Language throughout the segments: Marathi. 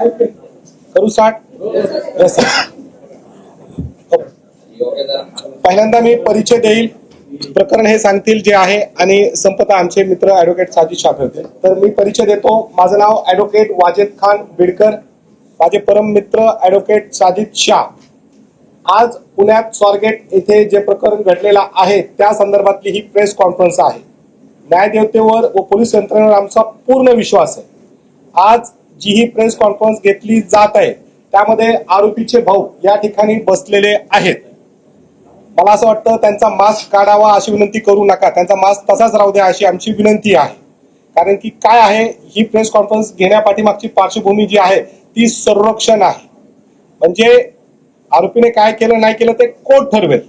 करू स्टार्ट. पहिल्यांदा मी परिचय देईल, प्रकरण हे सांगतील जे आहे आणि संपता आमचे मित्र ऍडव्होकेट साजिद शाह ठरतील. तर मी परिचय देतो. माझं नाव ऍडव्होकेट वाजेद खान बिडकर, माझे परम मित्र ऍडव्होकेट साजिद शाह. आज पुण्यात स्वारगेट येथे जे प्रकरण घडलेलं आहे त्या संदर्भातली ही प्रेस कॉन्फरन्स आहे. न्यायदेवतेवर व पोलीस यंत्रणेवर आमचा पूर्ण विश्वास आहे. आज जी ही प्रेस कॉन्फरन्स घेतली जात आहे त्यामध्ये आरोपीचे भाऊ या ठिकाणी बसलेले आहेत. मला असं वाटतं त्यांचा मास्क काढावा अशी विनंती करू नका, त्यांचा मास्क तसाच राहू द्या अशी आमची विनंती आहे. कारण की काय आहे, ही प्रेस कॉन्फरन्स घेण्यापाठीमागची पार्श्वभूमी जी आहे ती संरक्षण आहे. म्हणजे आरोपीने काय केलं नाही केलं ते कोर्ट ठरवेल.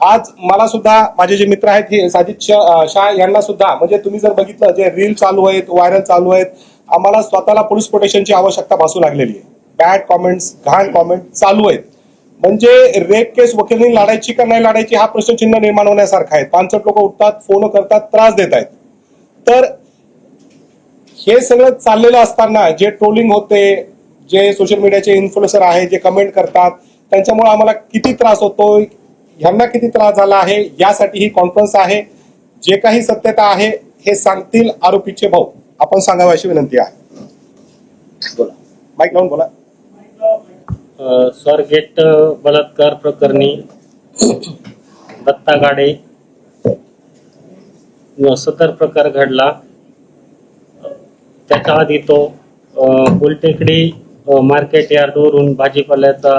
आज मला सुद्धा माझे जे मित्र आहेत हे साजिद शाह यांना सुद्धा, म्हणजे तुम्ही जर बघितलं जे रील चालू आहेत, व्हायरल चालू आहेत, आम्हाला स्वतःला पोलीस प्रोटेक्शनची आवश्यकता भासू लागलेली आहे. बॅड कॉमेंट्स, घाण कॉमेंट चालू आहेत. म्हणजे रेप केस वकिलांनी लढायची का नाही लढायची हा प्रश्नचिन्ह निर्माण होण्यासारखा आहे. 5 लोक उठतात, फोन करतात, त्रास देत आहेत. तर हे सगळं चाललेलं असताना जे ट्रोलिंग होते, जे सोशल मीडियाचे इन्फ्लुएन्सर आहे, जे कमेंट करतात, त्यांच्यामुळे आम्हाला किती त्रास होतोय, ह्यांना किती त्रास झाला आहे, यासाठी ही कॉन्फरन्स आहे. जे काही सत्यता आहे हे सांगतील आरोपीचे भाऊ. आपण सांगावं अशी विनंती आहे. बोला, माईक लावून बोला. स्वारगेट बलात्कार प्रकरणी दत्ता गाडे सदर प्रकार घडला. त्याच्या आधी तो गुलटेकडी मार्केट यार्डवरून भाजीपालाचा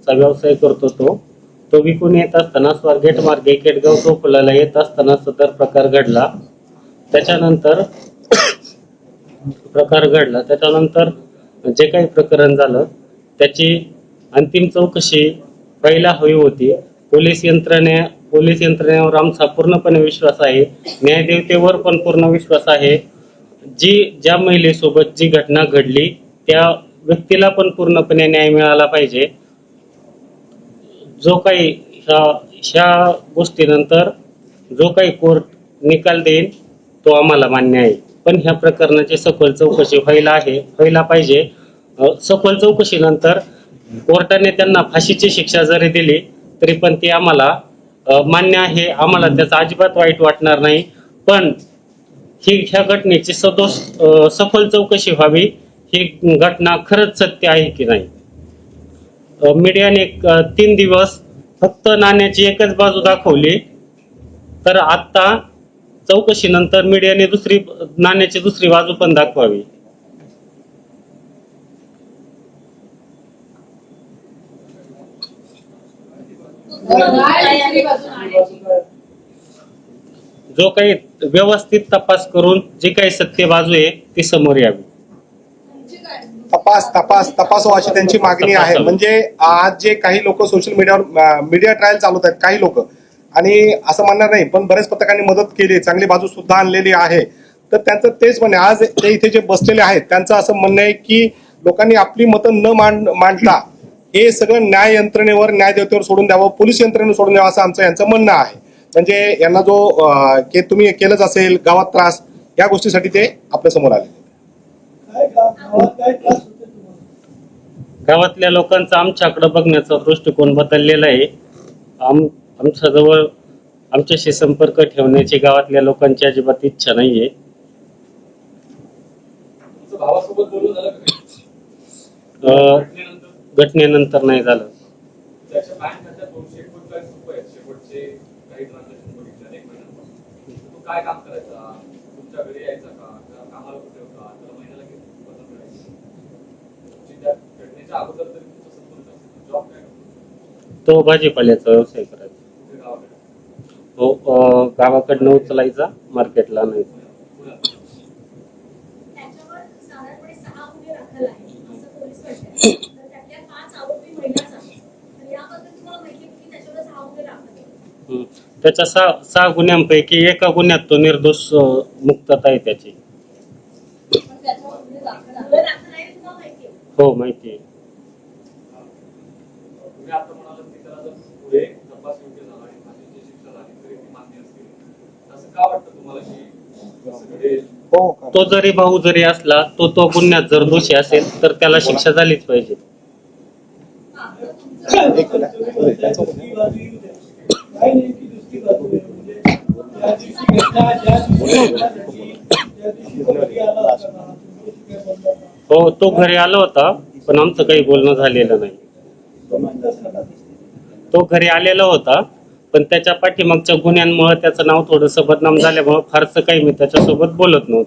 व्यवसाय करतो. तो विकून येत असताना स्वारगेट मार्गे केडगाव चौफुलाला येत असताना सदर प्रकार घडला. त्याच्यानंतर जे काही प्रकरण झालं त्याची अंतिम चौकशी व्हायला हवी होती. पोलीस यंत्रणेवर आमचा पूर्णपणे विश्वास आहे. न्यायदेवतेवर पण पूर्ण विश्वास आहे. ज्या महिलेसोबत जी घटना घडली त्या व्यक्तीला पण पूर्णपणे न्याय मिळाला पाहिजे. जो काही ह्या गोष्टीनंतर जो काही कोर्ट निकाल देईल तो आम्हाला मान्य आहे. पण ह्या प्रकरणाची सखोल चौकशी व्हायला पाहिजे. सखोल चौकशीनंतर कोर्टाने त्यांना फाशीची शिक्षा जरी दिली तरी पण ती आम्हाला मान्य आहे. आम्हाला त्याचा अजिबात वाईट वाटणार नाही. पण ह्या घटनेची सखोल चौकशी व्हावी. ही घटना खरंच सत्य आहे की नाही. मीडियाने 3 दिवस फक्त नाण्याची एकच बाजू दाखवली, तर आता चौकशीनंतर मीडियाने नाण्याची दुसरी बाजू पण दाखवावी. जो काही व्यवस्थित तपास करून जी काही सत्य बाजू आहे ती समोर यावी. तपास अशी त्यांची मागणी आहे. म्हणजे आज जे काही लोक सोशल मीडियावर मीडिया ट्रायल चालवत आहेत काही लोक, आणि असं म्हणणार नाही पण बरेच पत्रकारांनी मदत केली, चांगली बाजू सुद्धा आणलेली आहे. तर त्यांचं तेच म्हणणे, आज ते इथे जे बसलेले आहेत त्यांचं असं म्हणणं आहे की लोकांनी आपली मतं न मांडता हे सगळं न्याय यंत्रणेवर, न्यायदेवतेवर सोडून द्यावं, पोलीस यंत्रणेवर सोडून द्यावं असं यांचं म्हणणं आहे. म्हणजे यांना जो की तुम्ही केलंच असेल गावात त्रास, या गोष्टीसाठी ते आपल्या समोर आले. गावातल्या लोकांचा आमच्याकडे बघण्याचा दृष्टिकोन बदललेला आहे. आमच्याजवळ आमच्याशी संपर्क ठेवण्याची गावातल्या लोकांची अजिबात इच्छा नाहीये. घटनेनंतर नाही झालं. तो भाजीपाल्याचा व्यवसाय करायचा. हो, गावाकडनं उचलायचा, मार्केटला नाही. त्याच्या 6 गुन्ह्यांपैकी एका गुन्ह्यात तो निर्दोष मुक्तता आहे त्याची. हो, माहिती आहे. का वाटतं तुम्हाला की हो का? तो जरी भाऊ जरी असला तो गुन्ह्यात जर दोषी असेल तर त्याला शिक्षा झालीच पाहिजे. एक मिनिट. त्याचं हो, तो घरी आला होता पण आमचं काही बोलणं झालेलं नाही. तो घरी आलेला होता पण त्याच्या पाठीमागच्या गुन्ह्यांमुळे त्याचं नाव थोडंसं बदनाम झाल्यामुळे फारसं काही मी त्याच्यासोबत बोलत नव्हतो.